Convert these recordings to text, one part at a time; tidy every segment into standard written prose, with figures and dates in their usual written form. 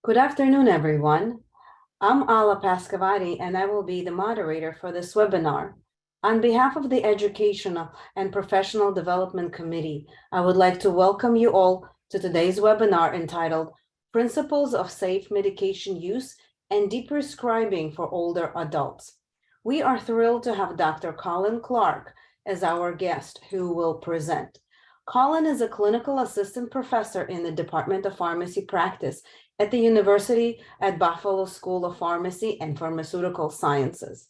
Good afternoon, everyone. I'm Ala Pascavati, and I will be the moderator for this webinar. On behalf of the Educational and Professional Development Committee, I would like to welcome you all to today's webinar entitled Principles of Safe Medication Use and Deprescribing for Older Adults. We are thrilled to have Dr. Collin Clark as our guest who will present. Collin is a clinical assistant professor in the Department of Pharmacy Practice at the University at Buffalo School of Pharmacy and Pharmaceutical Sciences.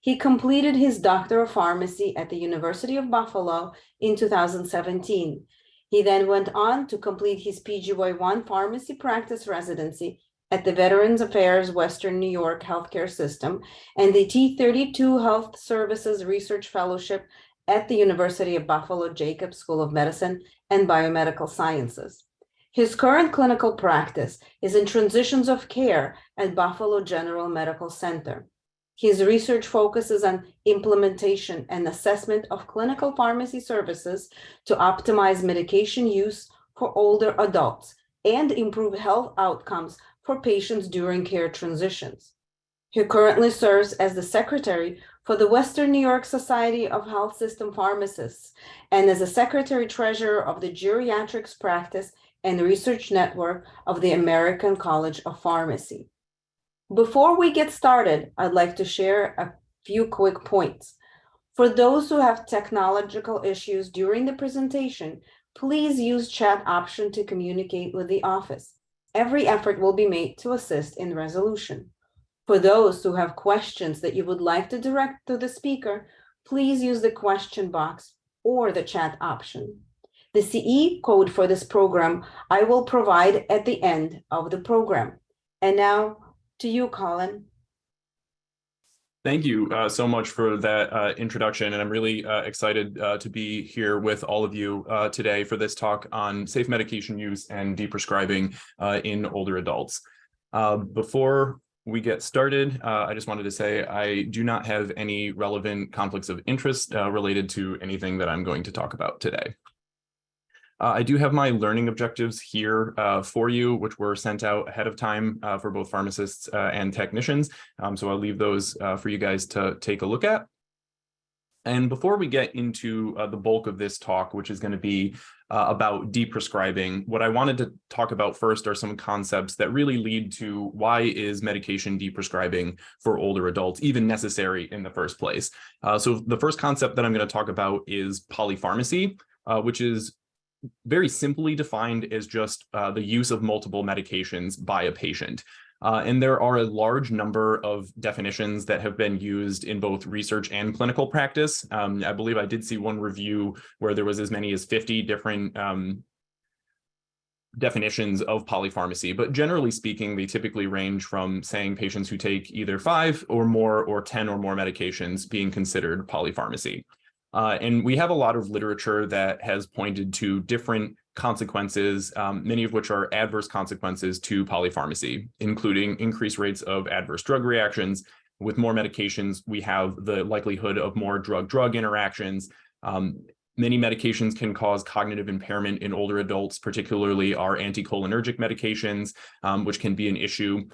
He completed his Doctor of Pharmacy at the University of Buffalo in 2017. He then went on to complete his PGY1 Pharmacy Practice Residency at the Veterans Affairs Western New York Healthcare System and the T32 Health Services Research Fellowship at the University of Buffalo Jacobs School of Medicine and Biomedical Sciences. His current clinical practice is in transitions of care at Buffalo General Medical Center. His research focuses on implementation and assessment of clinical pharmacy services to optimize medication use for older adults and improve health outcomes for patients during care transitions. He currently serves as the secretary for the Western New York Society of Health System Pharmacists and as a secretary-treasurer of the Geriatrics Practice and Research Network of the American College of Pharmacy. Before we get started, I'd like to share a few quick points. For those who have technological issues during the presentation, please use chat option to communicate with the office. Every effort will be made to assist in resolution. For those who have questions that you would like to direct to the speaker, please use the question box or the chat option. The CE code for this program I will provide at the end of the program. And now to you, Collin. Thank you so much for that introduction, and I'm really excited to be here with all of you today for this talk on safe medication use and deprescribing in older adults. Before we get started, I just wanted to say I do not have any relevant conflicts of interest related to anything that I'm going to talk about today. I do have my learning objectives here for you, which were sent out ahead of time for both pharmacists and technicians. So I'll leave those for you guys to take a look at. And before we get into the bulk of this talk, which is going to be about deprescribing, what I wanted to talk about first are some concepts that really lead to why is medication deprescribing for older adults even necessary in the first place. So the first concept that I'm going to talk about is polypharmacy, which is very simply defined as just the use of multiple medications by a patient. And there are a large number of definitions that have been used in both research and clinical practice. I believe I did see one review where there was as many as 50 different definitions of polypharmacy, but generally speaking, they typically range from saying patients who take either 5 or more or 10 or more medications being considered polypharmacy. And we have a lot of literature that has pointed to different consequences, many of which are adverse consequences to polypharmacy, including increased rates of adverse drug reactions. With more medications, we have the likelihood of more drug-drug interactions. Many medications can cause cognitive impairment in older adults, particularly our anticholinergic medications, which can be an issue.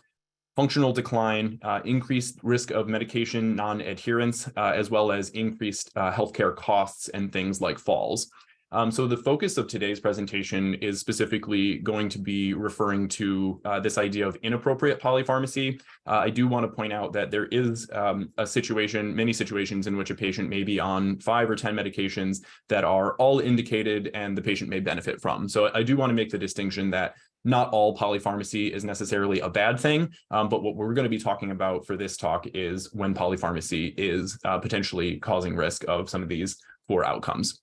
Functional decline, increased risk of medication non-adherence, as well as increased healthcare costs and things like falls. So the focus of today's presentation is specifically going to be referring to this idea of inappropriate polypharmacy. I do want to point out that there is many situations in which a patient may be on 5 or 10 medications that are all indicated and the patient may benefit from. So I do want to make the distinction that not all polypharmacy is necessarily a bad thing, but what we're going to be talking about for this talk is when polypharmacy is potentially causing risk of some of these poor outcomes.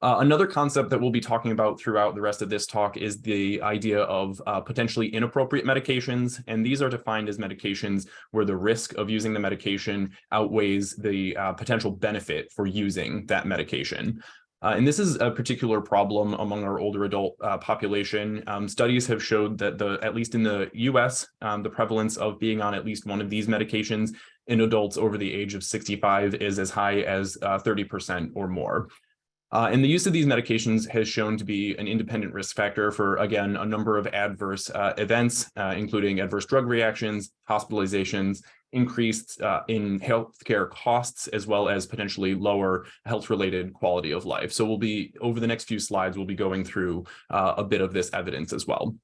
Another concept that we'll be talking about throughout the rest of this talk is the idea of potentially inappropriate medications. And these are defined as medications where the risk of using the medication outweighs the potential benefit for using that medication. And this is a particular problem among our older adult population. Studies have showed that at least in the US, the prevalence of being on at least one of these medications in adults over the age of 65 is as high as 30% or more. And the use of these medications has shown to be an independent risk factor for, again, a number of adverse events, including adverse drug reactions, hospitalizations, increased in healthcare costs, as well as potentially lower health-related quality of life. So we'll be, over the next few slides, we'll be going through a bit of this evidence as well.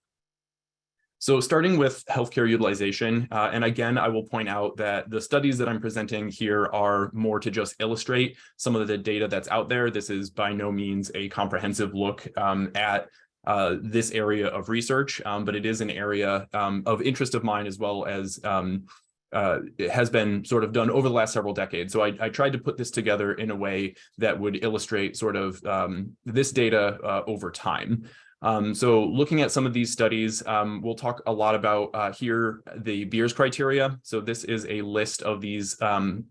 So starting with healthcare utilization, and again, I will point out that the studies that I'm presenting here are more to just illustrate some of the data that's out there. This is by no means a comprehensive look at this area of research, but it is an area of interest of mine, as well as it has been sort of done over the last several decades. So I tried to put this together in a way that would illustrate sort of this data over time. So looking at some of these studies, we'll talk a lot about here the Beers criteria. So this is a list of these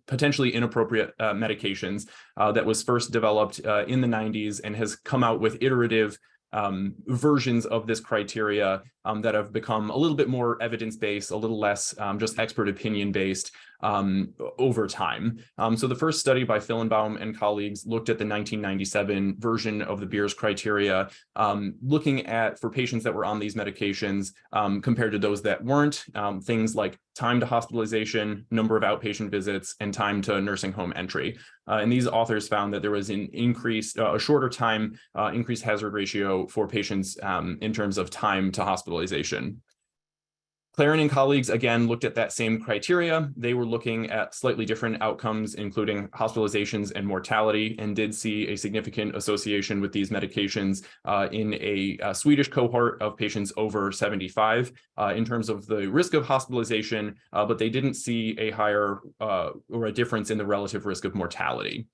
potentially inappropriate medications that was first developed in the 90s and has come out with iterative versions of this criteria that have become a little bit more evidence-based, a little less just expert opinion-based over time. So the first study by Fillenbaum and colleagues looked at the 1997 version of the Beers criteria, looking at, for patients that were on these medications compared to those that weren't, things like time to hospitalization, number of outpatient visits, and time to nursing home entry. And these authors found that there was an increased, a shorter time, increased hazard ratio for patients in terms of time to hospitalization. Claren and colleagues, again, looked at that same criteria. They were looking at slightly different outcomes, including hospitalizations and mortality, and did see a significant association with these medications in a Swedish cohort of patients over 75 in terms of the risk of hospitalization, but they didn't see a higher or a difference in the relative risk of mortality.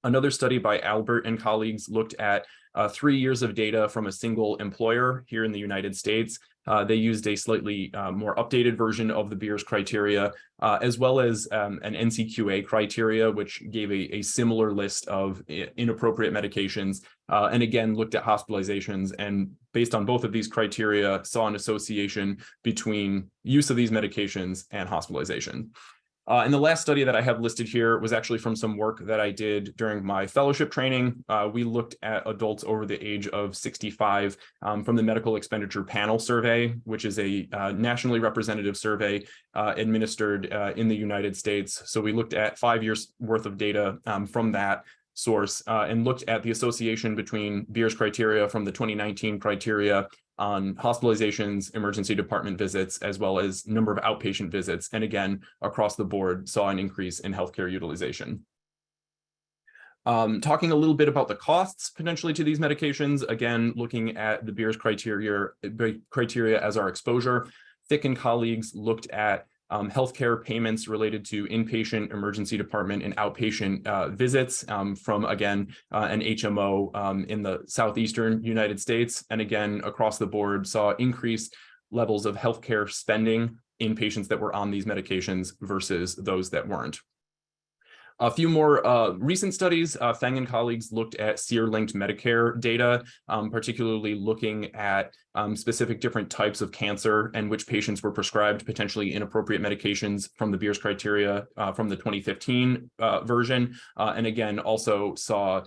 Another study by Albert and colleagues looked at 3 years of data from a single employer here in the United States. They used a slightly more updated version of the Beers criteria, as well as an NCQA criteria, which gave a similar list of inappropriate medications, and again, looked at hospitalizations, and based on both of these criteria, saw an association between use of these medications and hospitalization. And the last study that I have listed here was actually from some work that I did during my fellowship training. We looked at adults over the age of 65 from the Medical Expenditure Panel Survey, which is a nationally representative survey administered in the United States. So we looked at 5 years worth of data from that source and looked at the association between Beers criteria from the 2019 criteria on hospitalizations, emergency department visits, as well as number of outpatient visits. And again, across the board, saw an increase in healthcare utilization. Talking a little bit about the costs potentially to these medications, again, looking at the Beers criteria as our exposure. Thick and colleagues looked at healthcare payments related to inpatient, emergency department, and outpatient visits from, again, an HMO in the southeastern United States. And again, across the board, saw increased levels of healthcare spending in patients that were on these medications versus those that weren't. A few more recent studies, Feng and colleagues looked at SEER-linked Medicare data, particularly looking at specific different types of cancer and which patients were prescribed potentially inappropriate medications from the Beers criteria from the 2015 version, and again, also saw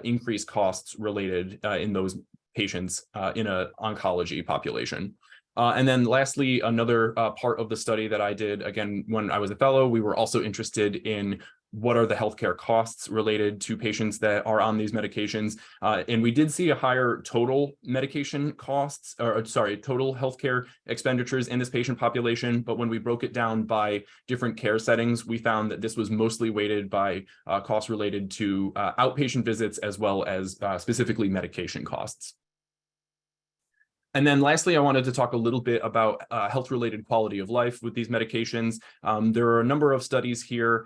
increased costs related in those patients in an oncology population. And then lastly, another part of the study that I did, again, when I was a fellow, we were also interested in what are the healthcare costs related to patients that are on these medications. And we did see a higher total medication costs, or sorry, total healthcare expenditures in this patient population. But when we broke it down by different care settings, we found that this was mostly weighted by costs related to outpatient visits, as well as specifically medication costs. And then lastly, I wanted to talk a little bit about health-related quality of life with these medications. There are a number of studies here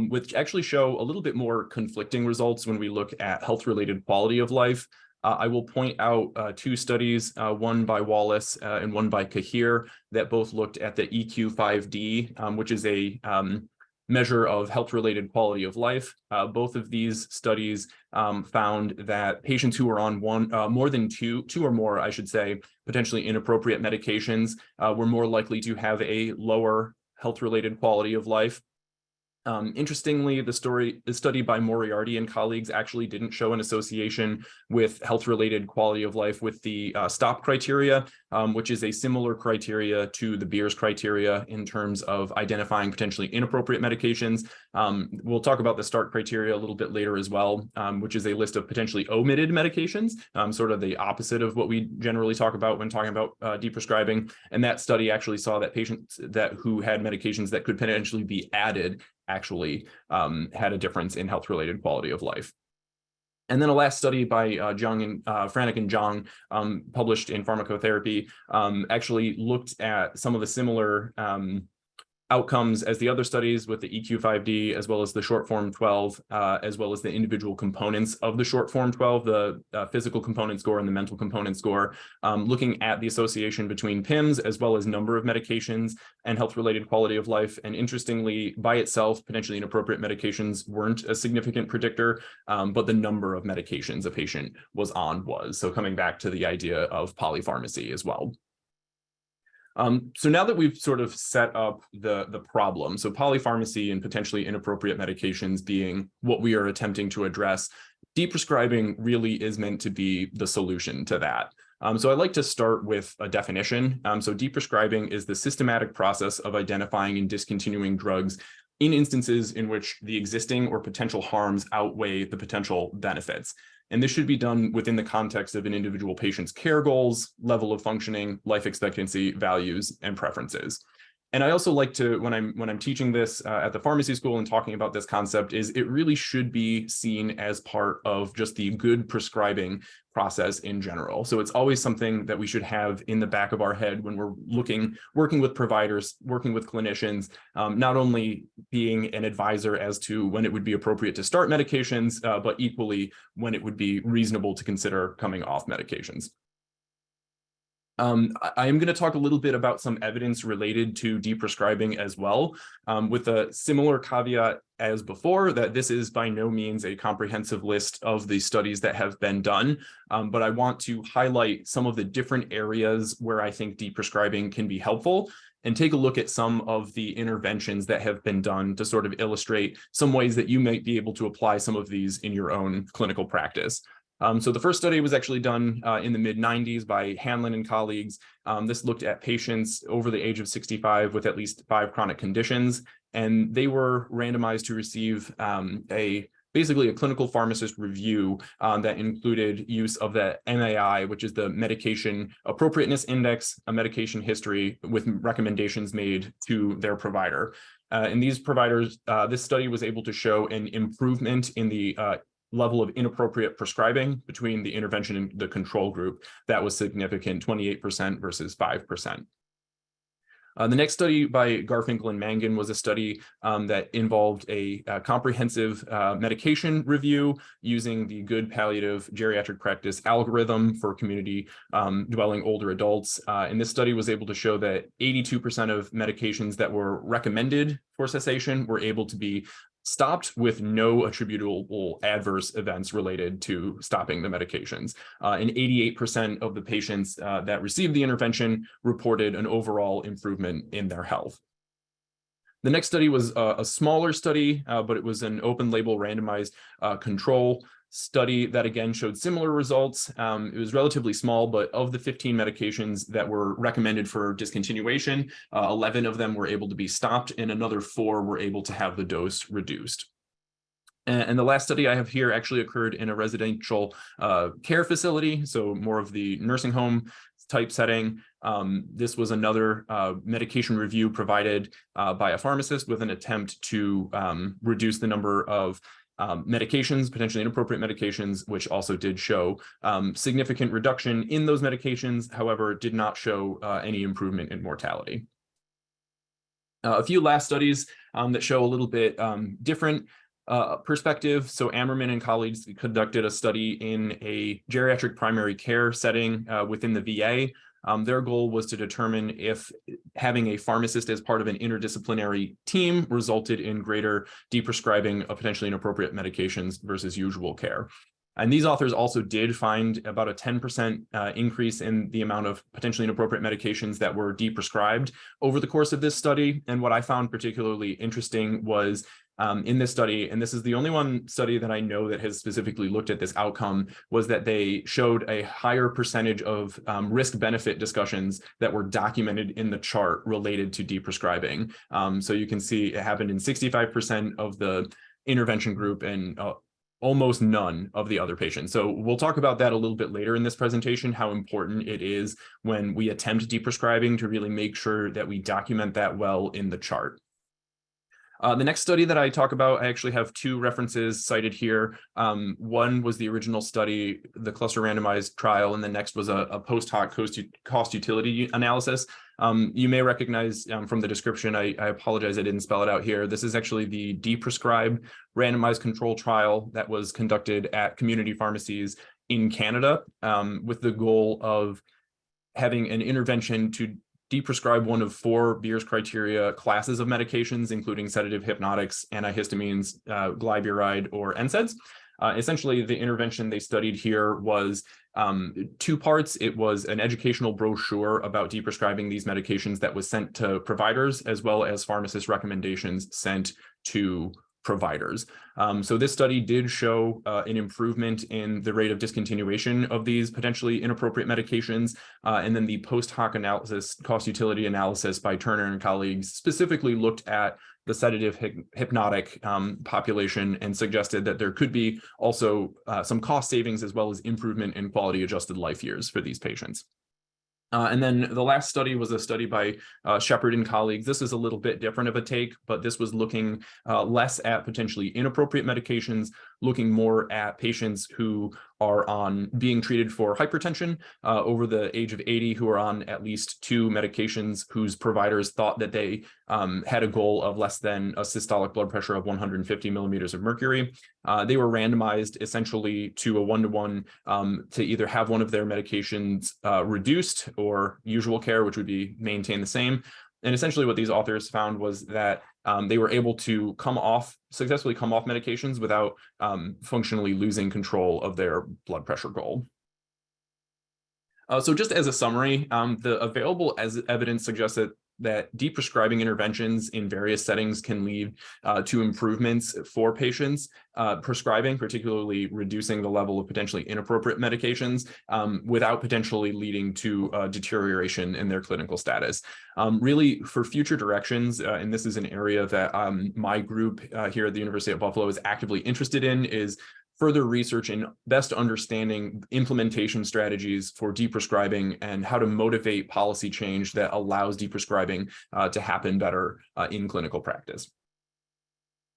which actually show a little bit more conflicting results when we look at health-related quality of life. I will point out 2 studies, one by Wallace and one by Kahir, that both looked at the EQ-5D, which is a measure of health-related quality of life. Both of these studies found that patients who were on more than two or more, I should say, potentially inappropriate medications were more likely to have a lower health-related quality of life. Interestingly, the study by Moriarty and colleagues actually didn't show an association with health-related quality of life with the STOP criteria, which is a similar criteria to the Beers criteria in terms of identifying potentially inappropriate medications. We'll talk about the START criteria a little bit later as well, which is a list of potentially omitted medications, sort of the opposite of what we generally talk about when talking about deprescribing. And that study actually saw that patients who had medications that could potentially be added actually had a difference in health-related quality of life. And then a last study by Franek and Zhang, published in Pharmacotherapy, actually looked at some of the similar outcomes as the other studies with the EQ5D, as well as the short form 12, as well as the individual components of the short form 12, the physical component score and the mental component score, looking at the association between PIMs as well as number of medications and health-related quality of life. And interestingly, by itself, potentially inappropriate medications weren't a significant predictor, but the number of medications a patient was on was. So coming back to the idea of polypharmacy as well. So now that we've sort of set up the problem, so polypharmacy and potentially inappropriate medications being what we are attempting to address, deprescribing really is meant to be the solution to that. So I'd like to start with a definition. So deprescribing is the systematic process of identifying and discontinuing drugs in instances in which the existing or potential harms outweigh the potential benefits. And this should be done within the context of an individual patient's care goals, level of functioning, life expectancy, values, and preferences. And I also like to, when I'm teaching this at the pharmacy school and talking about this concept, is it really should be seen as part of just the good prescribing process in general. So it's always something that we should have in the back of our head when we're working with providers, working with clinicians, not only being an advisor as to when it would be appropriate to start medications, but equally when it would be reasonable to consider coming off medications. I am going to talk a little bit about some evidence related to deprescribing as well, with a similar caveat as before, that this is by no means a comprehensive list of the studies that have been done, but I want to highlight some of the different areas where I think deprescribing can be helpful and take a look at some of the interventions that have been done to sort of illustrate some ways that you might be able to apply some of these in your own clinical practice. So the first study was actually done in the mid-90s by Hanlon and colleagues. This looked at patients over the age of 65 with at least 5 chronic conditions, and they were randomized to receive basically a clinical pharmacist review that included use of the MAI, which is the Medication Appropriateness Index, a medication history with recommendations made to their provider. And these providers, this study was able to show an improvement in the level of inappropriate prescribing between the intervention and the control group. That was significant, 28% versus 5%. The next study by Garfinkel and Mangan was a study that involved a comprehensive medication review using the Good Palliative Geriatric Practice algorithm for community dwelling older adults. And this study was able to show that 82% of medications that were recommended for cessation were able to be stopped with no attributable adverse events related to stopping the medications. And 88% of the patients that received the intervention reported an overall improvement in their health. The next study was a smaller study, but it was an open label randomized control study that again showed similar results. It was relatively small, but of the 15 medications that were recommended for discontinuation, 11 of them were able to be stopped and another 4 were able to have the dose reduced. And the last study I have here actually occurred in a residential care facility, so more of the nursing home type setting. This was another medication review provided by a pharmacist with an attempt to reduce the number of medications, potentially inappropriate medications, which also did show significant reduction in those medications, however, did not show any improvement in mortality. A few last studies that show a little bit different perspective. So Ammerman and colleagues conducted a study in a geriatric primary care setting within the VA. Their goal was to determine if having a pharmacist as part of an interdisciplinary team resulted in greater deprescribing of potentially inappropriate medications versus usual care. And these authors also did find about a 10% increase in the amount of potentially inappropriate medications that were deprescribed over the course of this study. And what I found particularly interesting was in this study, and this is the only one study that I know that has specifically looked at this outcome, was that they showed a higher percentage of risk-benefit discussions that were documented in the chart related to deprescribing. So you can see it happened in 65% of the intervention group and almost none of the other patients. So we'll talk about that a little bit later in this presentation, how important it is when we attempt deprescribing to really make sure that we document that well in the chart. The next study that I talk about, I actually have two references cited here. One was the original study, the cluster randomized trial, and the next was a post hoc cost utility analysis. You may recognize from the description, I apologize, I didn't spell it out here. This is actually the Deprescribe randomized control trial that was conducted at community pharmacies in Canada with the goal of having an intervention to deprescribe one of 4 Beers criteria classes of medications, including sedative hypnotics, antihistamines, glyburide, or NSAIDs. Essentially, the intervention they studied here was 2 parts. It was an educational brochure about deprescribing these medications that was sent to providers, as well as pharmacist recommendations sent to providers. So this study did show an improvement in the rate of discontinuation of these potentially inappropriate medications. And then the post hoc analysis, cost utility analysis by Turner and colleagues specifically looked at the sedative hypnotic population and suggested that there could be also some cost savings as well as improvement in quality adjusted life years for these patients. And then the last study was a study by Shepard and colleagues. This is a little bit different of a take, but this was looking less at potentially inappropriate medications, looking more at patients who are being treated for hypertension over the age of 80, who are on at least 2 medications whose providers thought that they had a goal of less than a systolic blood pressure of 150 millimeters of mercury. They were randomized essentially to a 1-to-1 to either have one of their medications reduced or usual care, which would be maintain the same. And essentially what these authors found was that they were able to successfully come off medications without functionally losing control of their blood pressure goal. So just as a summary, the available evidence suggests that deprescribing interventions in various settings can lead to improvements for patients prescribing, particularly reducing the level of potentially inappropriate medications without potentially leading to deterioration in their clinical status. Really, for future directions, and this is an area that my group here at the University of Buffalo is actively interested in, is further research and best understanding implementation strategies for deprescribing and how to motivate policy change that allows deprescribing to happen better in clinical practice.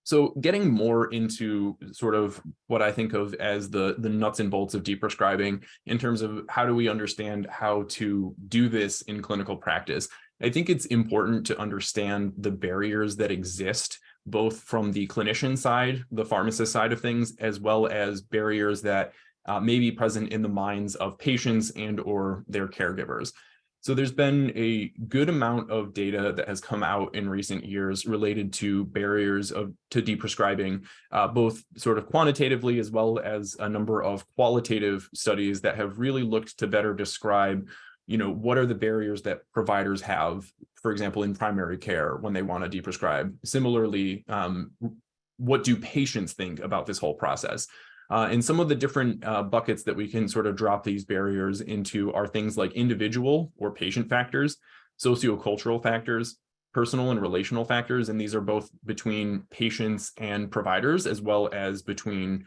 So getting more into sort of what I think of as the nuts and bolts of deprescribing in terms of how do we understand how to do this in clinical practice, I think it's important to understand the barriers that exist both from the clinician side, the pharmacist side of things, as well as barriers that may be present in the minds of patients and or their caregivers. So there's been a good amount of data that has come out in recent years related to barriers to deprescribing, both sort of quantitatively as well as a number of qualitative studies that have really looked to better describe what are the barriers that providers have, for example, in primary care when they want to deprescribe? Similarly, what do patients think about this whole process? And some of the different buckets that we can sort of drop these barriers into are things like individual or patient factors, sociocultural factors, personal and relational factors, and these are both between patients and providers, as well as between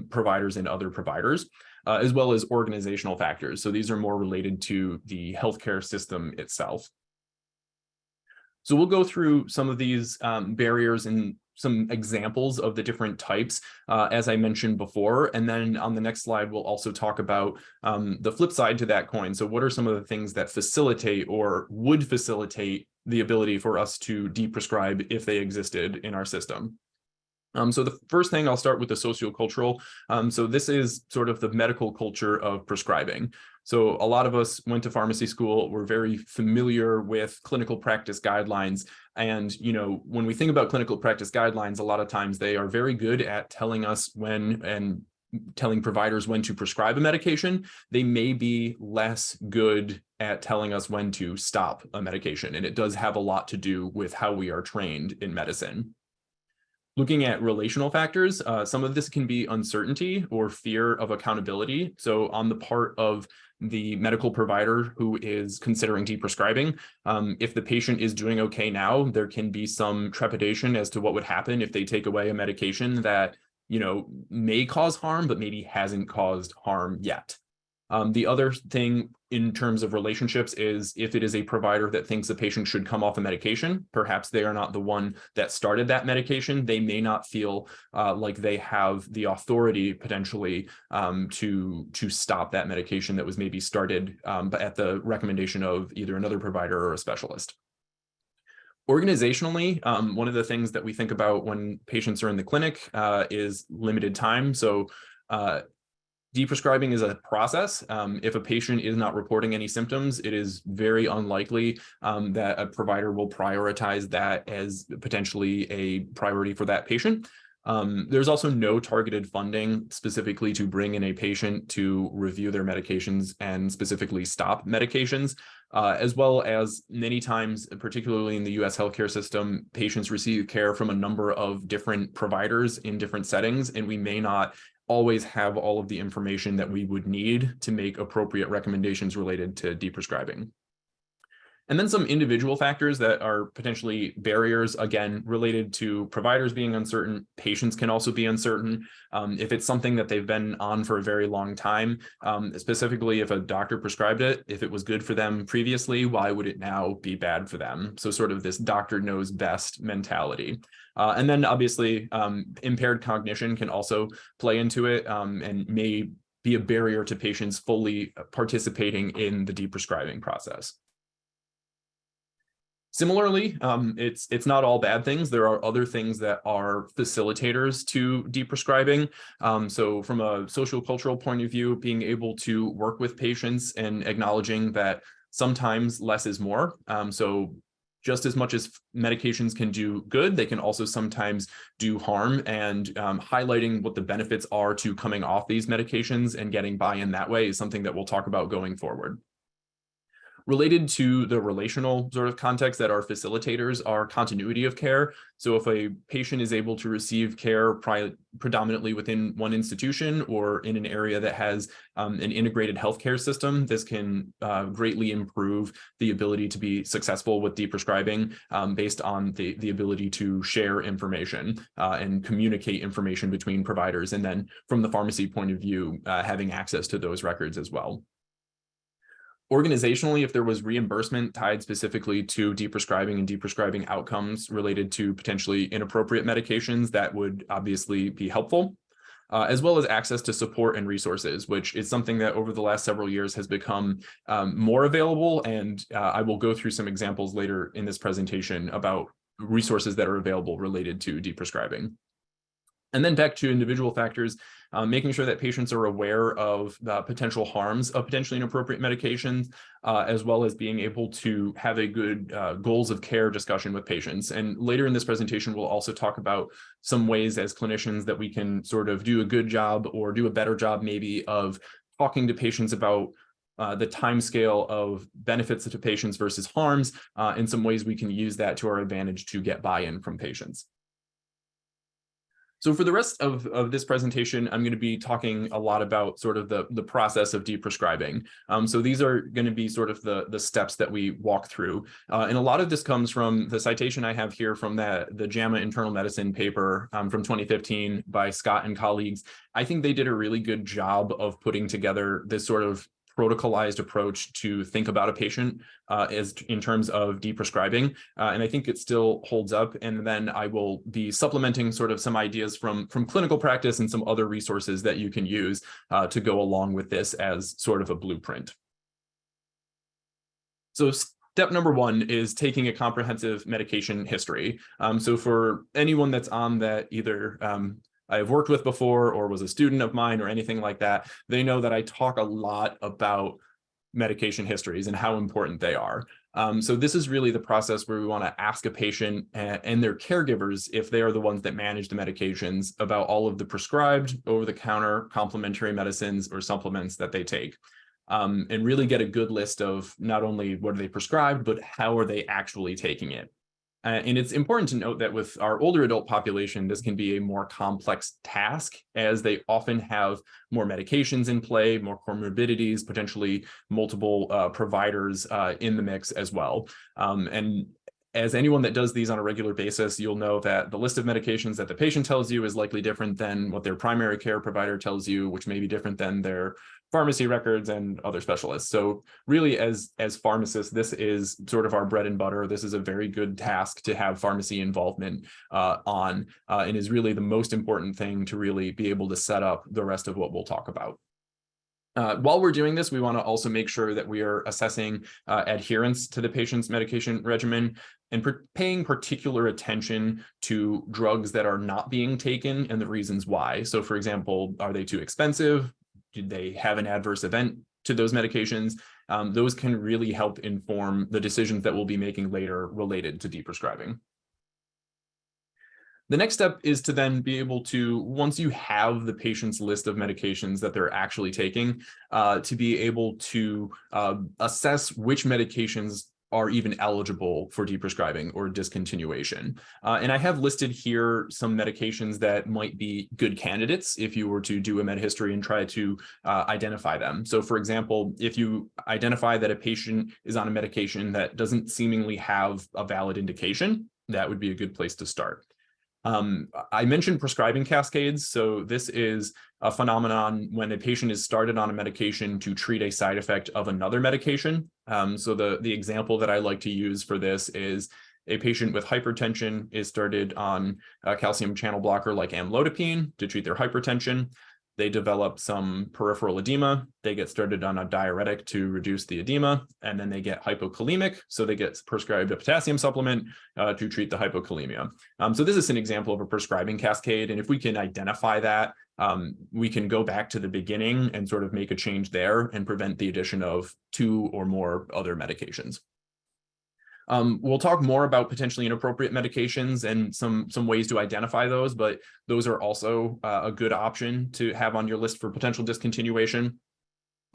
providers and other providers. As well as organizational factors. So these are more related to the healthcare system itself. So we'll go through some of these barriers and some examples of the different types, as I mentioned before. And then on the next slide, we'll also talk about the flip side to that coin. So what are some of the things that facilitate or would facilitate the ability for us to deprescribe if they existed in our system? So the first thing, I'll start with the sociocultural. So this is sort of the medical culture of prescribing. So a lot of us went to pharmacy school. We're very familiar with clinical practice guidelines. And, when we think about clinical practice guidelines, a lot of times they are very good at telling us when and telling providers when to prescribe a medication. They may be less good at telling us when to stop a medication. And it does have a lot to do with how we are trained in medicine. Looking at relational factors, some of this can be uncertainty or fear of accountability. So on the part of the medical provider who is considering deprescribing, if the patient is doing okay now, there can be some trepidation as to what would happen if they take away a medication that, may cause harm, but maybe hasn't caused harm yet. The other thing in terms of relationships is if it is a provider that thinks a patient should come off a medication, perhaps they are not the one that started that medication. They may not feel like they have the authority potentially to stop that medication that was maybe started, but at the recommendation of either another provider or a specialist. Organizationally, one of the things that we think about when patients are in the clinic is limited time. So deprescribing is a process. If a patient is not reporting any symptoms, it is very unlikely that a provider will prioritize that as potentially a priority for that patient. There's also no targeted funding specifically to bring in a patient to review their medications and specifically stop medications, as well as many times, particularly in the US healthcare system, patients receive care from a number of different providers in different settings, and we may not always have all of the information that we would need to make appropriate recommendations related to deprescribing. And then some individual factors that are potentially barriers, again, related to providers being uncertain. Patients can also be uncertain. If it's something that they've been on for a very long time, specifically if a doctor prescribed it, if it was good for them previously, why would it now be bad for them? So sort of this doctor knows best mentality. And then obviously impaired cognition can also play into it and may be a barrier to patients fully participating in the deprescribing process. Similarly, it's not all bad things. There are other things that are facilitators to deprescribing. So from a social cultural point of view, being able to work with patients and acknowledging that sometimes less is more. So just as much as medications can do good, they can also sometimes do harm, and highlighting what the benefits are to coming off these medications and getting buy-in that way is something that we'll talk about going forward. Related to the relational sort of context that are facilitators are continuity of care. So if a patient is able to receive care predominantly within one institution or in an area that has an integrated healthcare system, this can greatly improve the ability to be successful with deprescribing based on the ability to share information and communicate information between providers. And then from the pharmacy point of view, having access to those records as well. Organizationally, if there was reimbursement tied specifically to deprescribing and deprescribing outcomes related to potentially inappropriate medications, that would obviously be helpful, as well as access to support and resources, which is something that over the last several years has become more available. And I will go through some examples later in this presentation about resources that are available related to deprescribing. And then back to individual factors, making sure that patients are aware of the potential harms of potentially inappropriate medications, as well as being able to have a good goals of care discussion with patients. And later in this presentation, we'll also talk about some ways as clinicians that we can sort of do a good job or do a better job maybe of talking to patients about the timescale of benefits to patients versus harms, and some ways we can use that to our advantage to get buy-in from patients. So for the rest of this presentation, I'm going to be talking a lot about sort of the process of deprescribing. So these are going to be sort of the steps that we walk through. And a lot of this comes from the citation I have here from the JAMA Internal Medicine paper from 2015 by Scott and colleagues. I think they did a really good job of putting together this sort of protocolized approach to think about a patient as in terms of deprescribing. And I think it still holds up. And then I will be supplementing sort of some ideas from clinical practice and some other resources that you can use to go along with this as sort of a blueprint. So step number one is taking a comprehensive medication history. So for anyone that's on that either I've worked with before or was a student of mine or anything like that, they know that I talk a lot about medication histories and how important they are. So this is really the process where we want to ask a patient and their caregivers, if they are the ones that manage the medications, about all of the prescribed, over-the-counter, complementary medicines or supplements that they take. And really get a good list of not only what are they prescribed, but how are they actually taking it. And it's important to note that with our older adult population, this can be a more complex task, as they often have more medications in play, more comorbidities, potentially multiple providers in the mix as well. And as anyone that does these on a regular basis, you'll know that the list of medications that the patient tells you is likely different than what their primary care provider tells you, which may be different than their pharmacy records and other specialists. So really, as pharmacists, this is sort of our bread and butter. This is a very good task to have pharmacy involvement on, and is really the most important thing to really be able to set up the rest of what we'll talk about. While we're doing this, we want to also make sure that we are assessing adherence to the patient's medication regimen and paying particular attention to drugs that are not being taken and the reasons why. So, for example, are they too expensive? Did they have an adverse event to those medications? Those can really help inform the decisions that we'll be making later related to deprescribing. The next step is to then be able to, once you have the patient's list of medications that they're actually taking, to be able to assess which medications are even eligible for deprescribing or discontinuation. And I have listed here some medications that might be good candidates if you were to do a med history and try to identify them. So, for example, if you identify that a patient is on a medication that doesn't seemingly have a valid indication, that would be a good place to start. I mentioned prescribing cascades. So this is a phenomenon when a patient is started on a medication to treat a side effect of another medication. So the example that I like to use for this is a patient with hypertension is started on a calcium channel blocker like amlodipine to treat their hypertension. They develop some peripheral edema. They get started on a diuretic to reduce the edema, and then they get hypokalemic. So they get prescribed a potassium supplement to treat the hypokalemia. So this is an example of a prescribing cascade. And if we can identify that, we can go back to the beginning and sort of make a change there and prevent the addition of 2 or more other medications. We'll talk more about potentially inappropriate medications and some ways to identify those, but those are also a good option to have on your list for potential discontinuation.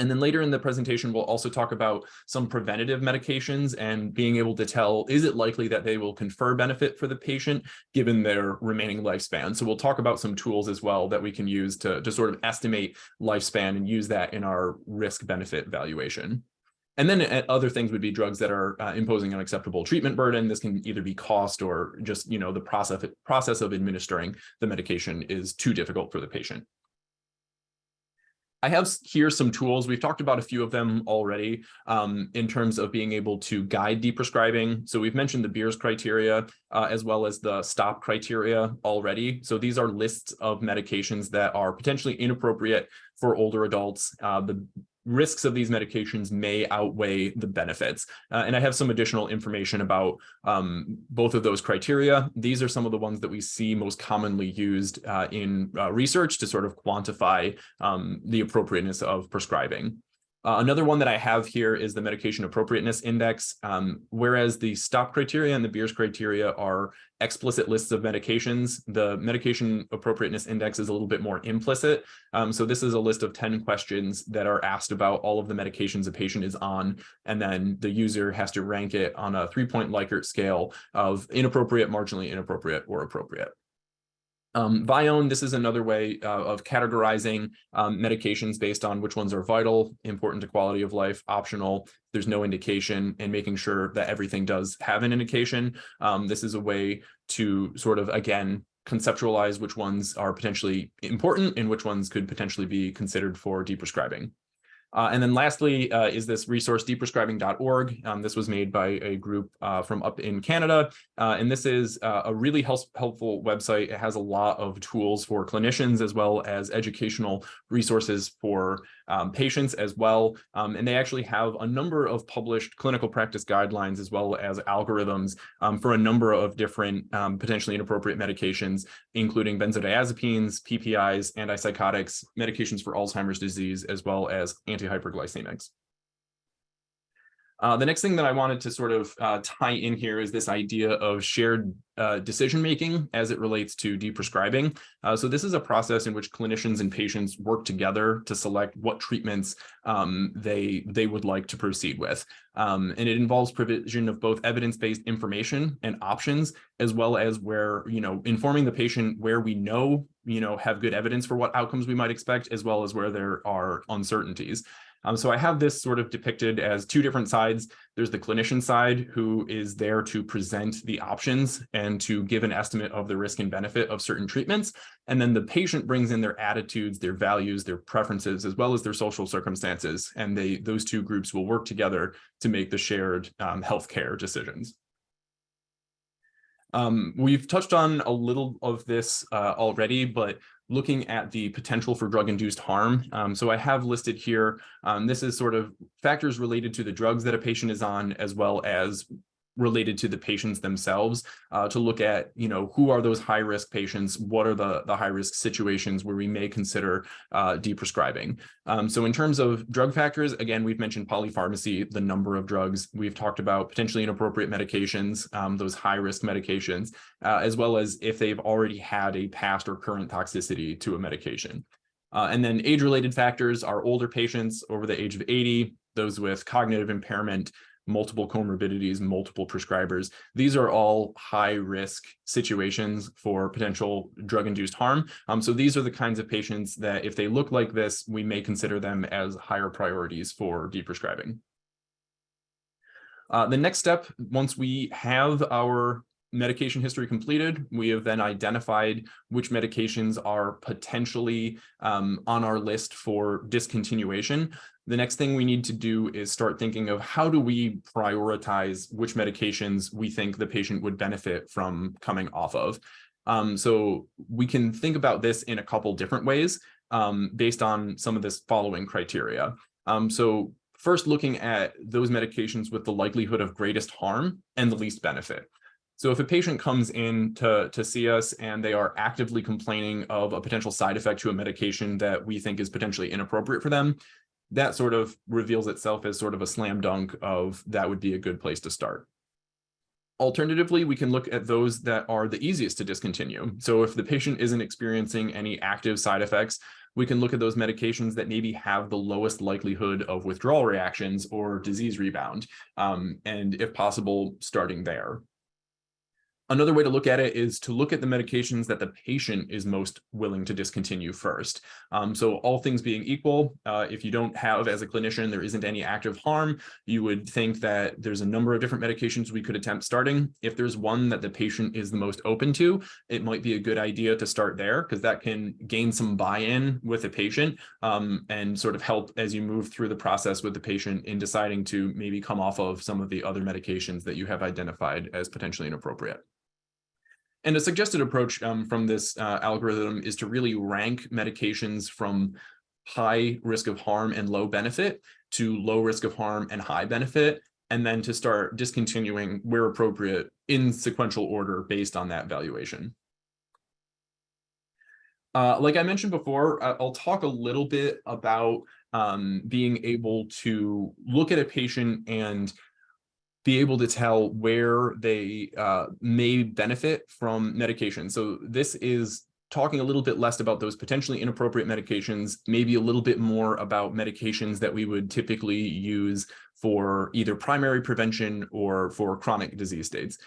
And then later in the presentation, we'll also talk about some preventative medications and being able to tell, is it likely that they will confer benefit for the patient given their remaining lifespan? So we'll talk about some tools as well that we can use to sort of estimate lifespan and use that in our risk-benefit valuation. And then other things would be drugs that are imposing an acceptable treatment burden. This can either be cost or just, the process of administering the medication is too difficult for the patient. I have here some tools. We've talked about a few of them already in terms of being able to guide deprescribing. So we've mentioned the Beers criteria as well as the STOP criteria already. So these are lists of medications that are potentially inappropriate for older adults. The risks of these medications may outweigh the benefits. And I have some additional information about both of those criteria. These are some of the ones that we see most commonly used in research to sort of quantify the appropriateness of prescribing. Another one that I have here is the Medication Appropriateness Index. Whereas the STOP criteria and the Beers criteria are explicit lists of medications, the Medication Appropriateness Index is a little bit more implicit. So this is a list of 10 questions that are asked about all of the medications a patient is on, and then the user has to rank it on a 3-point Likert scale of inappropriate, marginally inappropriate, or appropriate. Vione, this is another way of categorizing medications based on which ones are vital, important to quality of life, optional, there's no indication, and making sure that everything does have an indication. This is a way to sort of, again, conceptualize which ones are potentially important and which ones could potentially be considered for deprescribing. And then lastly is this resource, deprescribing.org. This was made by a group from up in Canada. And this is a really helpful website. It has a lot of tools for clinicians as well as educational resources for patients as well. And they actually have a number of published clinical practice guidelines as well as algorithms for a number of different potentially inappropriate medications, including benzodiazepines, PPIs, antipsychotics, medications for Alzheimer's disease, as well as antihyperglycemics. The next thing that I wanted to sort of tie in here is this idea of shared decision-making as it relates to deprescribing. So this is a process in which clinicians and patients work together to select what treatments they would like to proceed with. And it involves provision of both evidence-based information and options, as well as where, informing the patient where we know, have good evidence for what outcomes we might expect, as well as where there are uncertainties. So I have this sort of depicted as two different sides. There's the clinician side, who is there to present the options and to give an estimate of the risk and benefit of certain treatments. And then the patient brings in their attitudes, their values, their preferences, as well as their social circumstances. And those two groups will work together to make the shared healthcare decisions. We've touched on a little of this already, but looking at the potential for drug-induced harm. So I have listed here, this is sort of factors related to the drugs that a patient is on, as well as related to the patients themselves, to look at, who are those high-risk patients? What are the high-risk situations where we may consider deprescribing? So in terms of drug factors, again, we've mentioned polypharmacy, the number of drugs. We've talked about potentially inappropriate medications, those high-risk medications, as well as if they've already had a past or current toxicity to a medication. And then age-related factors are older patients over the age of 80, those with cognitive impairment, multiple comorbidities, multiple prescribers. These are all high-risk situations for potential drug-induced harm. So these are the kinds of patients that if they look like this, we may consider them as higher priorities for deprescribing. The next step, once we have our medication history completed, we have then identified which medications are potentially on our list for discontinuation. The next thing we need to do is start thinking of how do we prioritize which medications we think the patient would benefit from coming off of. So we can think about this in a couple different ways based on some of this following criteria. So first, looking at those medications with the likelihood of greatest harm and the least benefit. So if a patient comes in to see us and they are actively complaining of a potential side effect to a medication that we think is potentially inappropriate for them, that sort of reveals itself as sort of a slam dunk of that would be a good place to start. Alternatively, we can look at those that are the easiest to discontinue. So if the patient isn't experiencing any active side effects, we can look at those medications that maybe have the lowest likelihood of withdrawal reactions or disease rebound, and if possible, starting there. Another way to look at it is to look at the medications that the patient is most willing to discontinue first. So all things being equal, if you don't have, as a clinician, there isn't any active harm, you would think that there's a number of different medications we could attempt starting. If there's one that the patient is the most open to, it might be a good idea to start there, because that can gain some buy-in with the patient and sort of help as you move through the process with the patient in deciding to maybe come off of some of the other medications that you have identified as potentially inappropriate. And a suggested approach from this algorithm is to really rank medications from high risk of harm and low benefit to low risk of harm and high benefit, and then to start discontinuing where appropriate in sequential order based on that valuation. Like I mentioned before, I'll talk a little bit about being able to look at a patient and be able to tell where they may benefit from medication. So this is talking a little bit less about those potentially inappropriate medications, maybe a little bit more about medications that we would typically use for either primary prevention or for chronic disease states.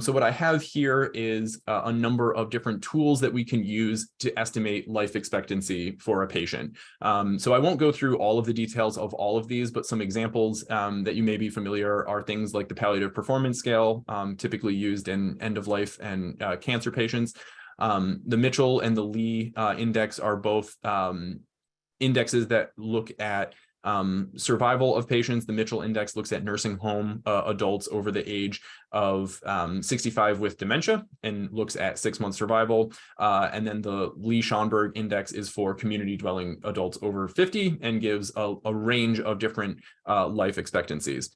So what I have here is a number of different tools that we can use to estimate life expectancy for a patient. So I won't go through all of the details of all of these, but some examples that you may be familiar are things like the Palliative Performance Scale, typically used in end-of-life and cancer patients. The Mitchell and the Lee index are both indexes that look at survival of patients. The Mitchell index looks at nursing home adults over the age of 65 with dementia and looks at 6-month survival. And then the Lee-Schonberg index is for community dwelling adults over 50 and gives a range of different life expectancies.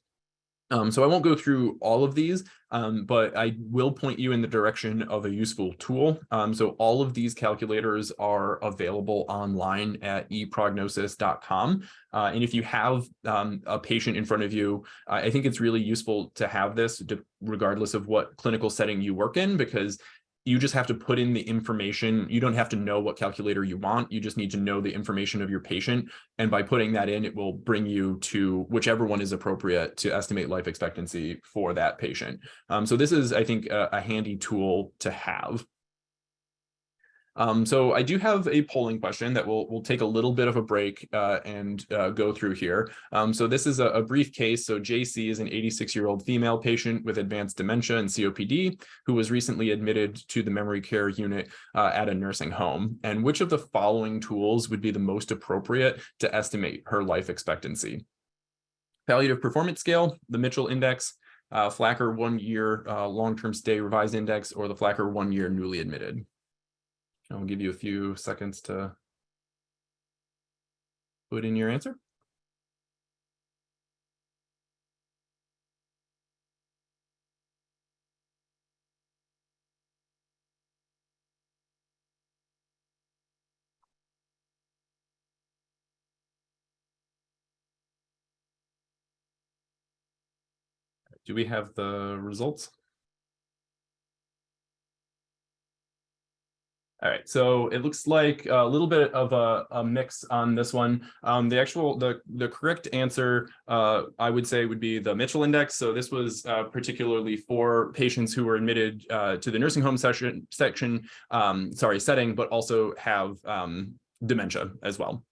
So I won't go through all of these, but I will point you in the direction of a useful tool. So all of these calculators are available online at eprognosis.com. And if you have a patient in front of you, I think it's really useful to have this regardless of what clinical setting you work in, because you just have to put in the information. You don't have to know what calculator you want. You just need to know the information of your patient. And by putting that in, it will bring you to whichever one is appropriate to estimate life expectancy for that patient. So this is, I think, a handy tool to have. So I do have a polling question that we'll take a little bit of a break and go through here. So this is a brief case. So JC is an 86-year-old female patient with advanced dementia and COPD who was recently admitted to the memory care unit at a nursing home. And which of the following tools would be the most appropriate to estimate her life expectancy? Palliative Performance Scale, the Mitchell Index, Flacker 1-year long-term stay revised index, or the Flacker 1-year newly admitted? I'll give you a few seconds to put in your answer. Do we have the results? All right, so it looks like a little bit of a mix on this one. The correct answer, I would say, would be the Mitchell Index. So this was particularly for patients who were admitted to the nursing home setting, but also have dementia as well.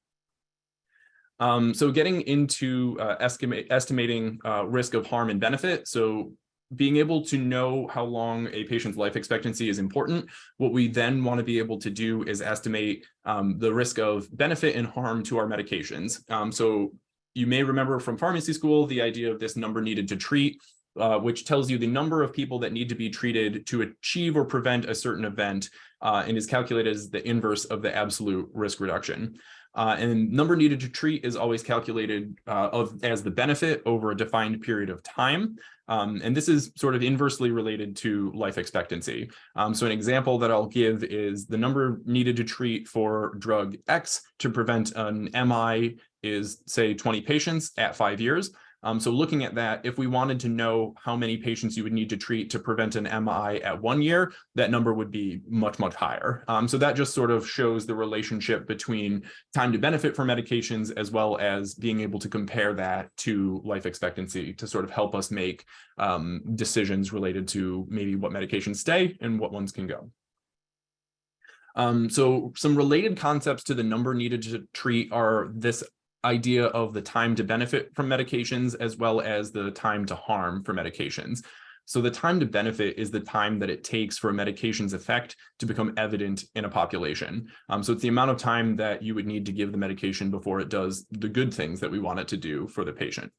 So getting into estimating risk of harm and benefit. So being able to know how long a patient's life expectancy is important. What we then want to be able to do is estimate the risk of benefit and harm to our medications. So you may remember from pharmacy school the idea of this number needed to treat, which tells you the number of people that need to be treated to achieve or prevent a certain event, and is calculated as the inverse of the absolute risk reduction. And number needed to treat is always calculated as the benefit over a defined period of time. And this is sort of inversely related to life expectancy. So an example that I'll give is the number needed to treat for drug X to prevent an MI is, say, 20 patients at 5 years. So looking at that, if we wanted to know how many patients you would need to treat to prevent an MI at 1 year, that number would be much, much higher. So that just sort of shows the relationship between time to benefit for medications, as well as being able to compare that to life expectancy to sort of help us make decisions related to maybe what medications stay and what ones can go. So some related concepts to the number needed to treat are this idea of the time to benefit from medications, as well as the time to harm for medications. So the time to benefit is the time that it takes for a medication's effect to become evident in a population. So it's the amount of time that you would need to give the medication before it does the good things that we want it to do for the patient.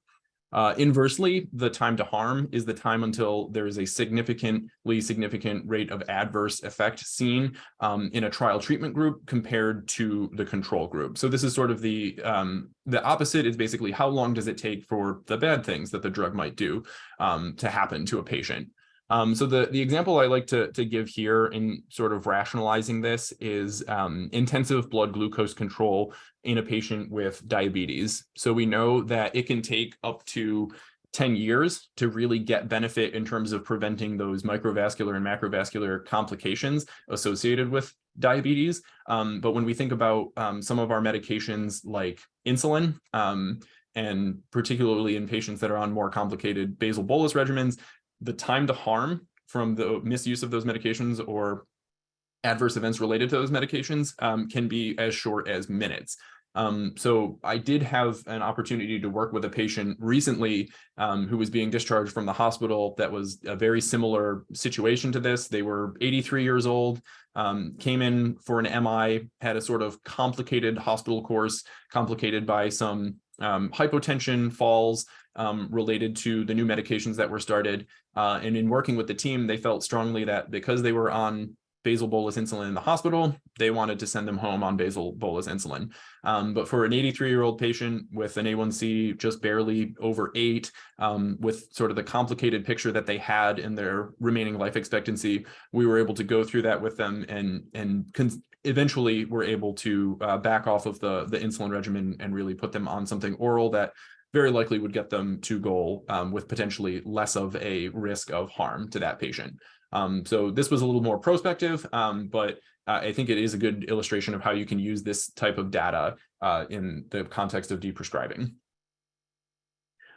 Inversely, the time to harm is the time until there is a significantly significant rate of adverse effect seen in a trial treatment group compared to the control group. So this is sort of the opposite is basically how long does it take for the bad things that the drug might do to happen to a patient. So the example I like to give here in sort of rationalizing this is intensive blood glucose control in a patient with diabetes. So we know that it can take up to 10 years to really get benefit in terms of preventing those microvascular and macrovascular complications associated with diabetes. But when we think about some of our medications like insulin, and particularly in patients that are on more complicated basal bolus regimens, the time to harm from the misuse of those medications or adverse events related to those medications can be as short as minutes. So I did have an opportunity to work with a patient recently who was being discharged from the hospital that was a very similar situation to this. They were 83 years old, came in for an MI, had a sort of complicated hospital course, complicated by some hypotension, falls related to the new medications that were started. And in working with the team, they felt strongly that because they were on basal bolus insulin in the hospital, they wanted to send them home on basal bolus insulin. But for an 83-year-old patient with an A1C just barely over 8, with sort of the complicated picture that they had in their remaining life expectancy, we were able to go through that with them and eventually were able to back off of the insulin regimen and really put them on something oral that very likely would get them to goal with potentially less of a risk of harm to that patient. So this was a little more prospective, but I think it is a good illustration of how you can use this type of data in the context of deprescribing.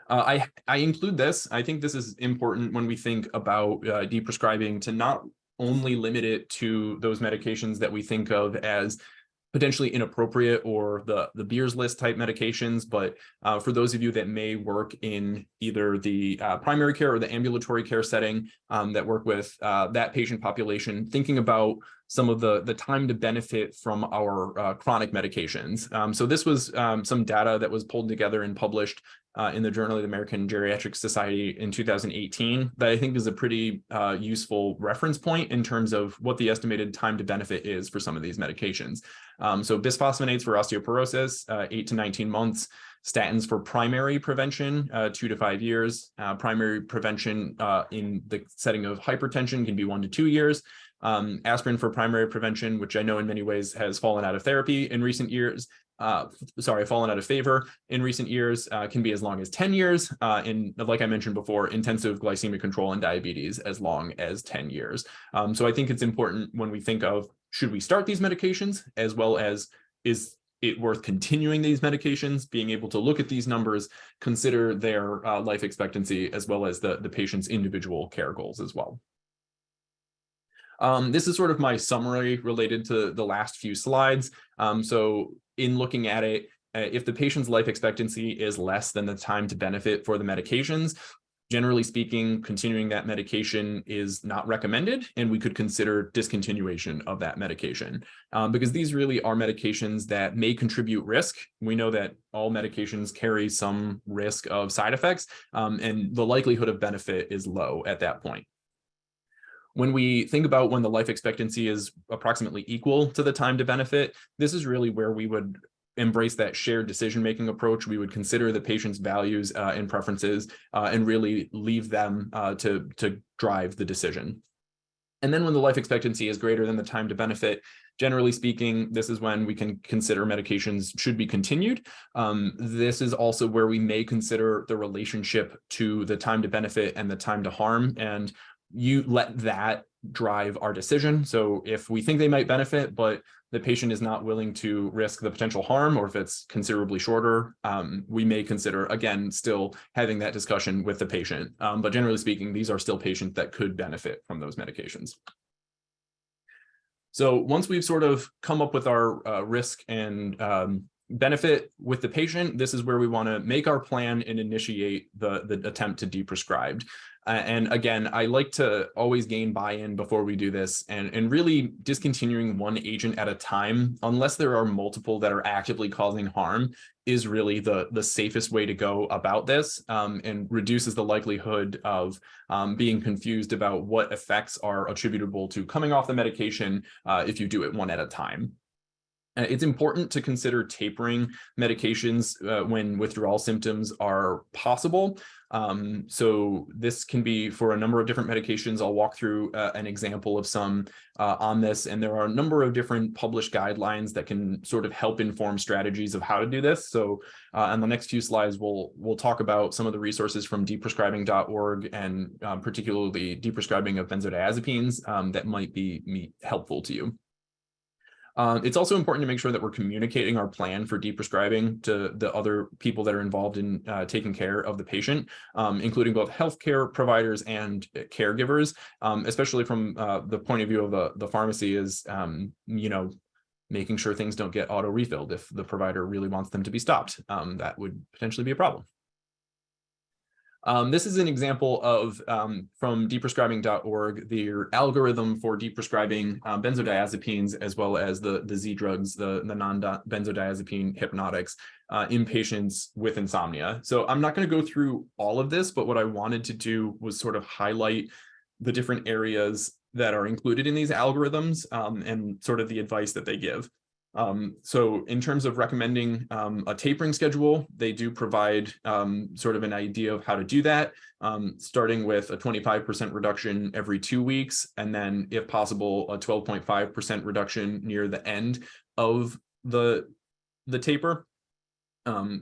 I include this. I think this is important when we think about deprescribing, to not only limit it to those medications that we think of as potentially inappropriate or the Beers list type medications, but for those of you that may work in either the primary care or the ambulatory care setting that work with that patient population, thinking about some of the time to benefit from our chronic medications. So this was some data that was pulled together and published in the Journal of the American Geriatric Society in 2018 that I think is a pretty useful reference point in terms of what the estimated time to benefit is for some of these medications. So bisphosphonates for osteoporosis, 8 to 19 months. Statins for primary prevention, 2 to 5 years. Primary prevention in the setting of hypertension can be 1 to 2 years. Aspirin for primary prevention, which I know in many ways has fallen out of therapy in recent years, fallen out of favor in recent years, can be as long as 10 years. In, like I mentioned before, intensive glycemic control and diabetes as long as 10 years. So I think it's important when we think of, should we start these medications, as well as is it worth continuing these medications, being able to look at these numbers, consider their life expectancy, as well as the patient's individual care goals as well. This is sort of my summary related to the last few slides. So in looking at it, if the patient's life expectancy is less than the time to benefit for the medications, generally speaking, continuing that medication is not recommended, and we could consider discontinuation of that medication because these really are medications that may contribute risk. We know that all medications carry some risk of side effects, and the likelihood of benefit is low at that point. When we think about when the life expectancy is approximately equal to the time to benefit, this is really where we would embrace that shared decision-making approach. We would consider the patient's values and preferences and really leave them to drive the decision. And then when the life expectancy is greater than the time to benefit, generally speaking, this is when we can consider medications should be continued. This is also where we may consider the relationship to the time to benefit and the time to harm, and you let that drive our decision. So if we think they might benefit, but the patient is not willing to risk the potential harm, or if it's considerably shorter, we may consider, again, still having that discussion with the patient. But generally speaking, these are still patients that could benefit from those medications. So once we've sort of come up with our risk and benefit with the patient, this is where we want to make our plan and initiate the attempt to deprescribe. And again, I like to always gain buy-in before we do this, and really discontinuing one agent at a time, unless there are multiple that are actively causing harm, is really the safest way to go about this, and reduces the likelihood of being confused about what effects are attributable to coming off the medication if you do it one at a time. It's important to consider tapering medications when withdrawal symptoms are possible. So this can be for a number of different medications. I'll walk through an example of some on this, and there are a number of different published guidelines that can sort of help inform strategies of how to do this. So on the next few slides, we'll talk about some of the resources from deprescribing.org and particularly deprescribing of benzodiazepines that might be helpful to you. It's also important to make sure that we're communicating our plan for deprescribing to the other people that are involved in taking care of the patient, including both healthcare providers and caregivers, especially from the point of view of the pharmacy is, making sure things don't get auto refilled. If the provider really wants them to be stopped, that would potentially be a problem. This is an example of, from deprescribing.org, their algorithm for deprescribing benzodiazepines, as well as the Z drugs, the non-benzodiazepine hypnotics in patients with insomnia. So I'm not going to go through all of this, but what I wanted to do was sort of highlight the different areas that are included in these algorithms and sort of the advice that they give. So in terms of recommending a tapering schedule, they do provide sort of an idea of how to do that, starting with a 25% reduction every 2 weeks, and then if possible, a 12.5% reduction near the end of the taper.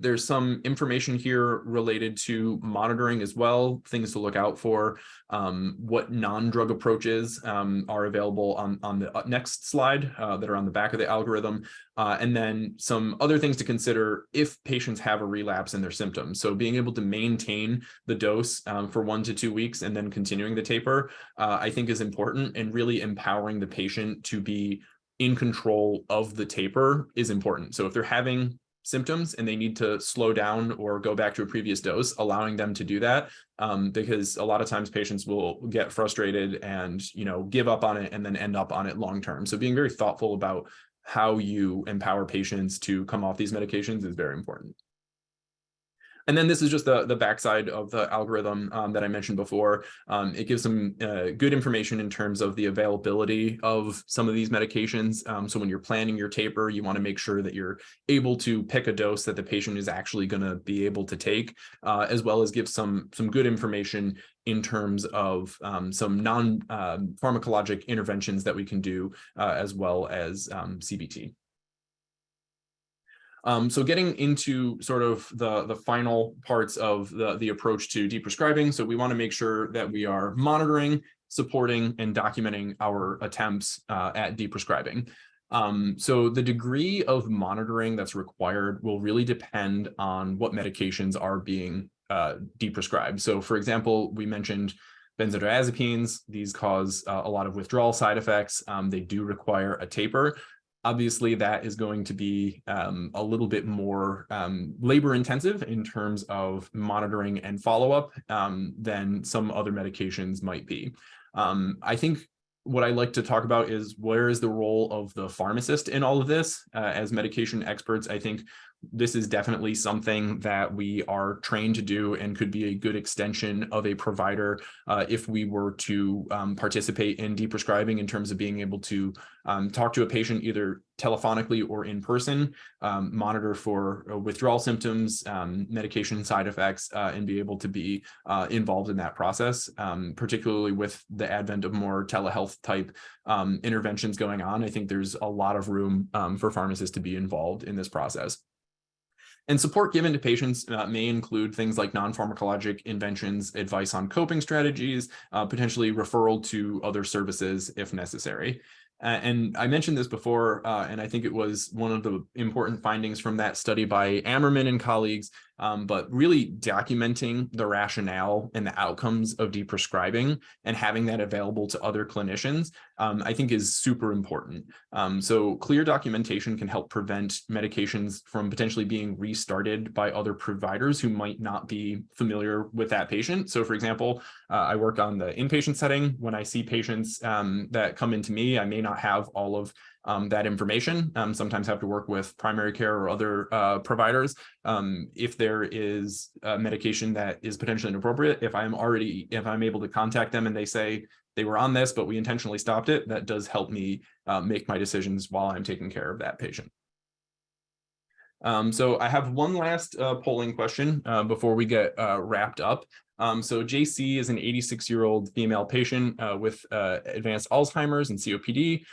There's some information here related to monitoring as well, things to look out for, what non-drug approaches are available on the next slide that are on the back of the algorithm, and then some other things to consider if patients have a relapse in their symptoms. So being able to maintain the dose for 1 to 2 weeks and then continuing the taper, I think is important, and really empowering the patient to be in control of the taper is important. So if they're having symptoms and they need to slow down or go back to a previous dose, allowing them to do that, because a lot of times patients will get frustrated and give up on it and then end up on it long term. So being very thoughtful about how you empower patients to come off these medications is very important. And then this is just the backside of the algorithm that I mentioned before. It gives some good information in terms of the availability of some of these medications. So when you're planning your taper, you want to make sure that you're able to pick a dose that the patient is actually going to be able to take, as well as give some good information in terms of some non-pharmacologic interventions that we can do, as well as CBT. So getting into sort of the final parts of the approach to deprescribing. So we want to make sure that we are monitoring, supporting, and documenting our attempts at deprescribing. So the degree of monitoring that's required will really depend on what medications are being deprescribed. So for example, we mentioned benzodiazepines. These cause a lot of withdrawal side effects. They do require a taper. Obviously, that is going to be a little bit more labor intensive in terms of monitoring and follow-up than some other medications might be. I think what I like to talk about is where is the role of the pharmacist in all of this? As medication experts, I think this is definitely something that we are trained to do and could be a good extension of a provider if we were to participate in deprescribing, in terms of being able to talk to a patient either telephonically or in person, monitor for withdrawal symptoms, medication side effects, and be able to be involved in that process, particularly with the advent of more telehealth type interventions going on. I think there's a lot of room for pharmacists to be involved in this process. And support given to patients may include things like non-pharmacologic inventions, advice on coping strategies, potentially referral to other services if necessary. And I mentioned this before, and I think it was one of the important findings from that study by Ammerman and colleagues, but really documenting the rationale and the outcomes of deprescribing and having that available to other clinicians, I think is super important. So clear documentation can help prevent medications from potentially being restarted by other providers who might not be familiar with that patient. So for example, I work on the inpatient setting. When I see patients that come into me, I may not have all of that information. Sometimes have to work with primary care or other providers. If there is a medication that is potentially inappropriate, if I'm able to contact them and they say they were on this, but we intentionally stopped it, that does help me make my decisions while I'm taking care of that patient. So I have one last polling question before we get wrapped up. So JC is an 86-year-old female patient with advanced Alzheimer's and COPD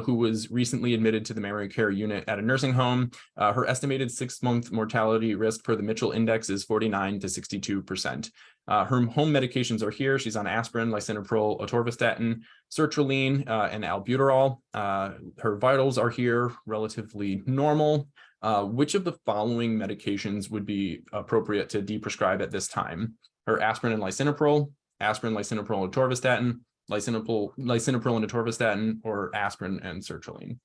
who was recently admitted to the memory care unit at a nursing home. Her estimated 6-month mortality risk per the Mitchell Index is 49 to 62%. Her home medications are here. She's on aspirin, lisinopril, atorvastatin, sertraline, and albuterol. Her vitals are here, relatively normal. Which of the following medications would be appropriate to deprescribe at this time? Her aspirin and lisinopril, aspirin, lisinopril, and atorvastatin, lisinopril and atorvastatin, or aspirin and sertraline.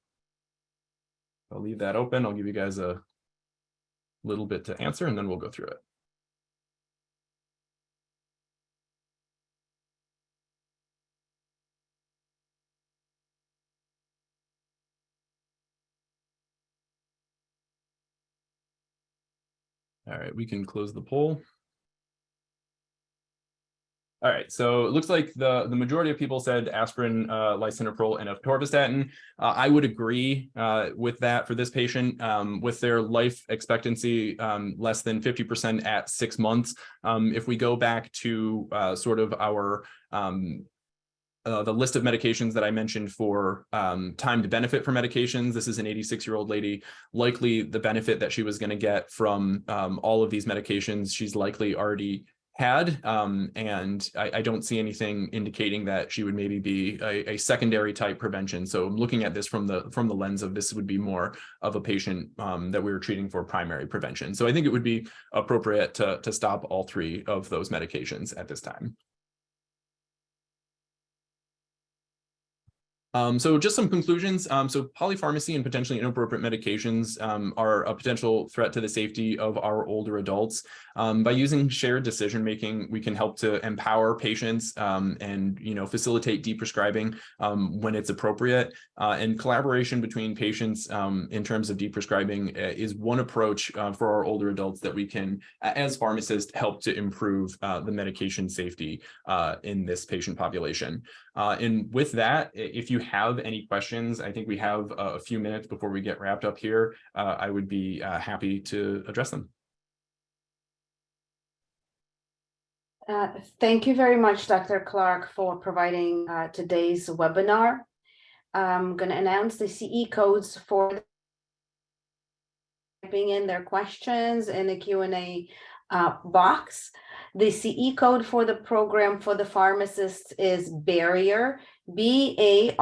I'll leave that open. I'll give you guys a little bit to answer, and then we'll go through it. All right, we can close the poll. All right, so it looks like the majority of people said aspirin, lisinopril, and atorvastatin. I would agree with that for this patient. With their life expectancy less than 50% at 6 months. If we go back to sort of our the list of medications that I mentioned for time to benefit for medications. This is an 86-year-old lady. Likely the benefit that she was going to get from all of these medications, she's likely already had, and I don't see anything indicating that she would maybe be a secondary type prevention. So I'm looking at this from the lens of this would be more of a patient that we were treating for primary prevention. So I think it would be appropriate to stop all 3 of those medications at this time. So just some conclusions. So polypharmacy and potentially inappropriate medications are a potential threat to the safety of our older adults. By using shared decision-making, we can help to empower patients and facilitate deprescribing when it's appropriate. And collaboration between patients in terms of deprescribing is one approach for our older adults that we can, as pharmacists, help to improve the medication safety in this patient population. And with that, if you have any questions, I think we have a few minutes before we get wrapped up here. I would be happy to address them. Thank you very much, Dr. Clark, for providing today's webinar. I'm going to announce the CE codes for typing in their questions in the Q&A box. The CE code for the program for the pharmacists is BARRIER, BARRIER.